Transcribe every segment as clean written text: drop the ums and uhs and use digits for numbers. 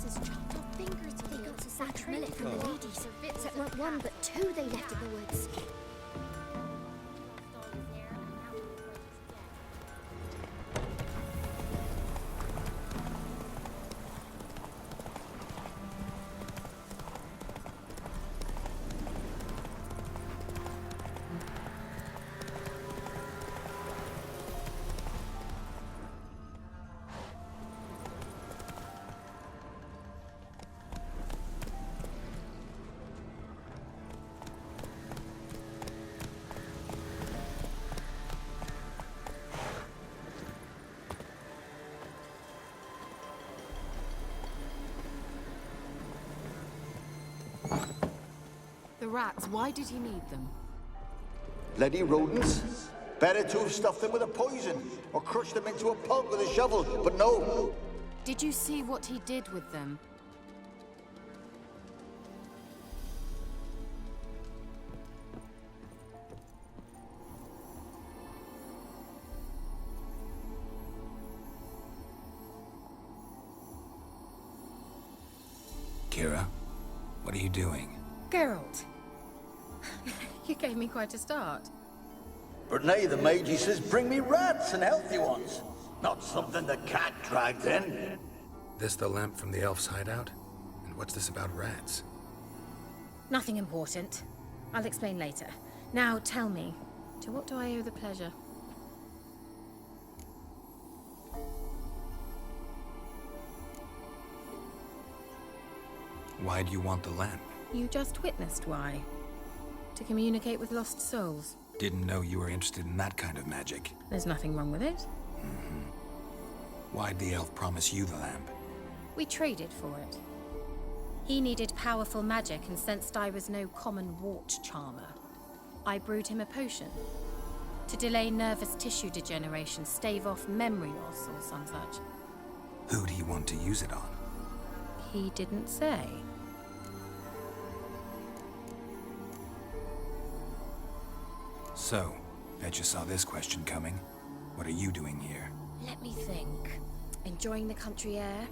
has chopped off fingers. They got a sack of millet from the ladies. So it weren't one, but two they left in the woods. The rats, why did he need them? Bloody rodents. Better to have stuffed them with a poison, or crushed them into a pulp with a shovel, but no. Did you see what he did with them? Keira, what are you doing? Geralt! You gave me quite a start. But nay, the mage, he says, bring me rats and healthy ones. Not something the cat dragged in. This the lamp from the elf's hideout? And what's this about rats? Nothing important. I'll explain later. Now tell me, to what do I owe the pleasure? Why do you want the lamp? You just witnessed why. To communicate with lost souls. Didn't know you were interested in that kind of magic. There's nothing wrong with it. Why'd the elf promise you the lamp? We traded for it. He needed powerful magic and sensed I was no common wart charmer. I brewed him a potion. To delay nervous tissue degeneration, stave off memory loss or some such. Who'd he want to use it on? He didn't say. So, bet you saw this question coming. What are you doing here? Let me think. Enjoying the country air?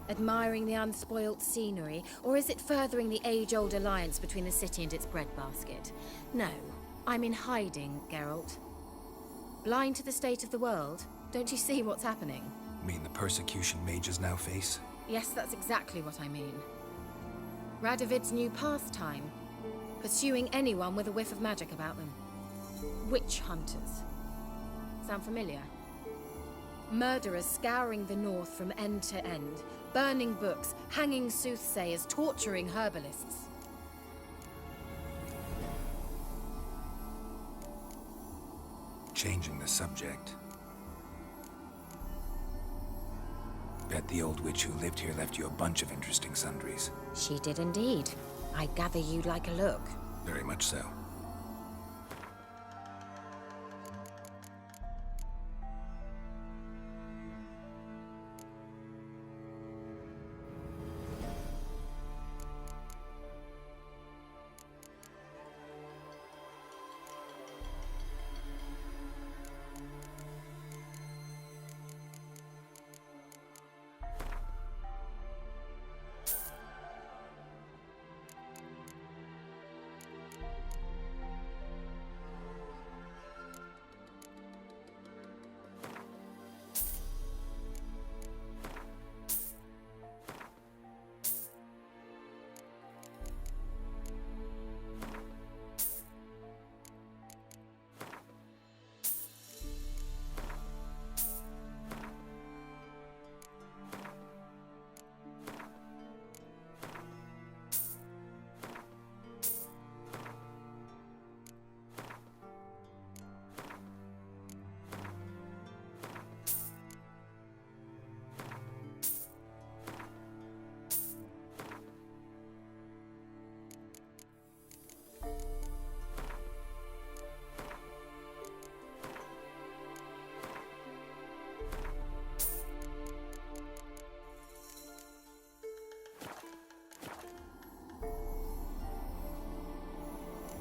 Admiring the unspoilt scenery? Or is it furthering the age-old alliance between the city and its breadbasket? No, I'm in hiding, Geralt. Blind to the state of the world? Don't you see what's happening? Mean the persecution mages now face? Yes, that's exactly what I mean. Radovid's new pastime. Pursuing anyone with a whiff of magic about them. Witch hunters. Sound familiar? Murderers scouring the north from end to end, burning books, hanging soothsayers, torturing herbalists. Changing the subject. Bet the old witch who lived here left you a bunch of interesting sundries. She did indeed. I gather you'd like a look. Very much so.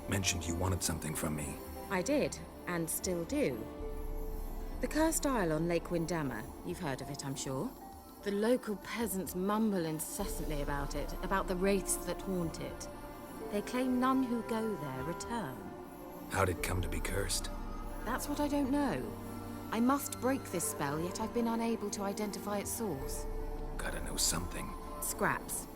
Mentioned you wanted something from me. I did, and still do. The Cursed Isle on Lake Windammer. You've heard of it, I'm sure. The local peasants mumble incessantly about it, about the wraiths that haunt it. They claim none who go there return. How'd it come to be cursed? That's what I don't know. I must break this spell, yet I've been unable to identify its source. Gotta know something. Scraps.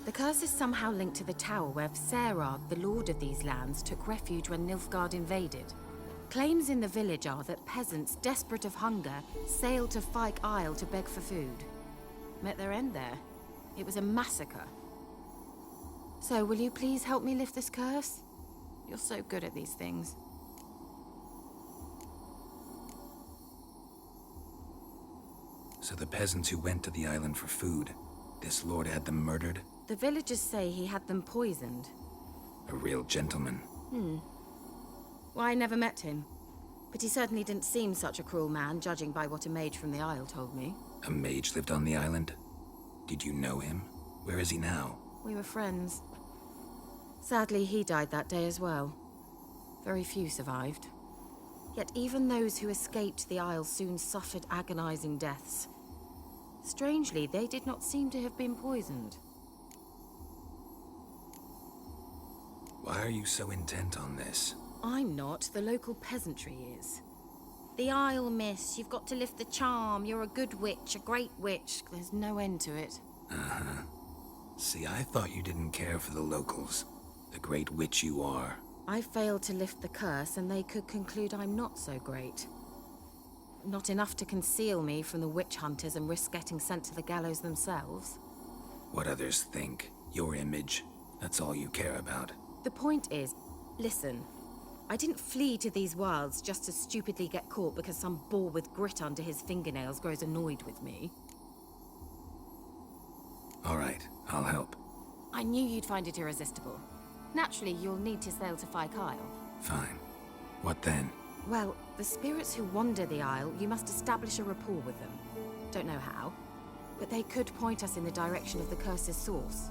The curse is somehow linked to the tower where Serad, the lord of these lands, took refuge when Nilfgaard invaded. Claims in the village are that peasants, desperate of hunger, sailed to Fyke Isle to beg for food. Met their end there. It was a massacre. So, will you please help me lift this curse? You're so good at these things. So the peasants who went to the island for food, this lord had them murdered? The villagers say he had them poisoned. A real gentleman. Well, I never met him. But he certainly didn't seem such a cruel man, judging by what a mage from the Isle told me. A mage lived on the island? Did you know him? Where is he now? We were friends. Sadly, he died that day as well. Very few survived. Yet even those who escaped the Isle soon suffered agonizing deaths. Strangely, they did not seem to have been poisoned. Why are you so intent on this? I'm not. The local peasantry is. The Isle, miss. You've got to lift the charm. You're a good witch, a great witch. There's no end to it. Uh-huh. See, I thought you didn't care for the locals. The great witch you are. I failed to lift the curse, and they could conclude I'm not so great. Not enough to conceal me from the witch hunters and risk getting sent to the gallows themselves. What others think, your image, that's all you care about. The point is, listen, I didn't flee to these wilds just to stupidly get caught because some boar with grit under his fingernails grows annoyed with me. All right, I'll help. I knew you'd find it irresistible. Naturally, you'll need to sail to Fyke Isle. Fine. What then? Well, the spirits who wander the Isle, you must establish a rapport with them. Don't know how, but they could point us in the direction of the curse's source.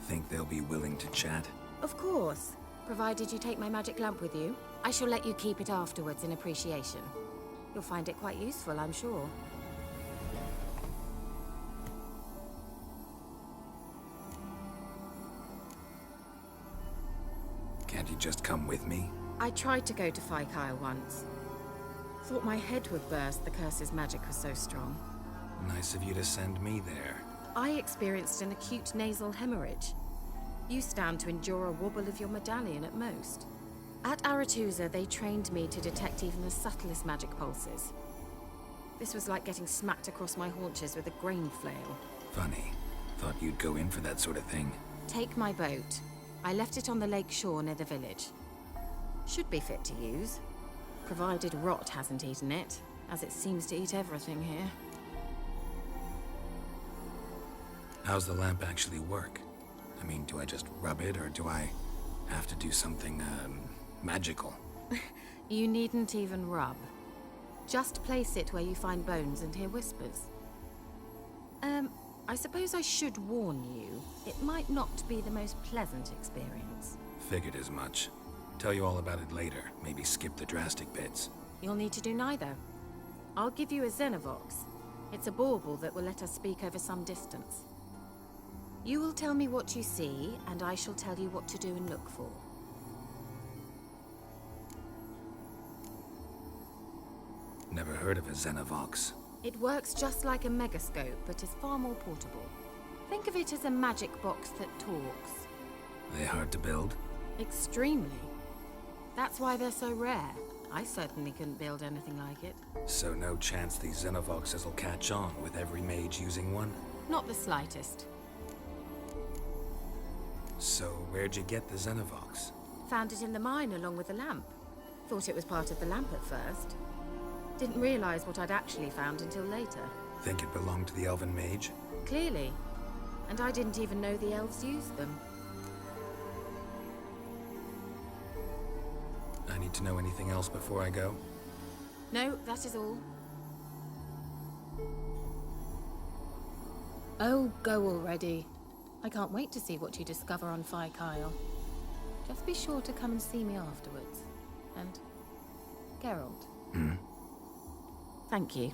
Think they'll be willing to chat? Of course. Provided you take my magic lamp with you. I shall let you keep it afterwards in appreciation. You'll find it quite useful, I'm sure. Can't you just come with me? I tried to go to Fyke Isle once. Thought my head would burst, the curse's magic was so strong. Nice of you to send me there. I experienced an acute nasal hemorrhage. You stand to endure a wobble of your medallion at most. At Aretusa, they trained me to detect even the subtlest magic pulses. This was like getting smacked across my haunches with a grain flail. Funny. Thought you'd go in for that sort of thing. Take my boat. I left it on the lake shore near the village. Should be fit to use, provided rot hasn't eaten it, as it seems to eat everything here. How's the lamp actually work? I mean, do I just rub it, or do I have to do something, magical? You needn't even rub. Just place it where you find bones and hear whispers. I suppose I should warn you, it might not be the most pleasant experience. Figured as much. Tell you all about it later, maybe skip the drastic bits. You'll need to do neither. I'll give you a Xenovox. It's a bauble that will let us speak over some distance. You will tell me what you see, and I shall tell you what to do and look for. Never heard of a Xenovox. It works just like a megascope, but is far more portable. Think of it as a magic box that talks. They hard to build? Extremely. That's why they're so rare. I certainly couldn't build anything like it. So no chance these Xenovoxes will catch on with every mage using one? Not the slightest. So where'd you get the Xenovox? Found it in the mine along with the lamp. Thought it was part of the lamp at first. Didn't realize what I'd actually found until later. Think it belonged to the elven mage? Clearly. And I didn't even know the elves used them. I need to know anything else before I go? No, that is all. Oh, go already. I can't wait to see what you discover on Fyke Isle. Just be sure to come and see me afterwards. And Geralt. Hmm? Thank you.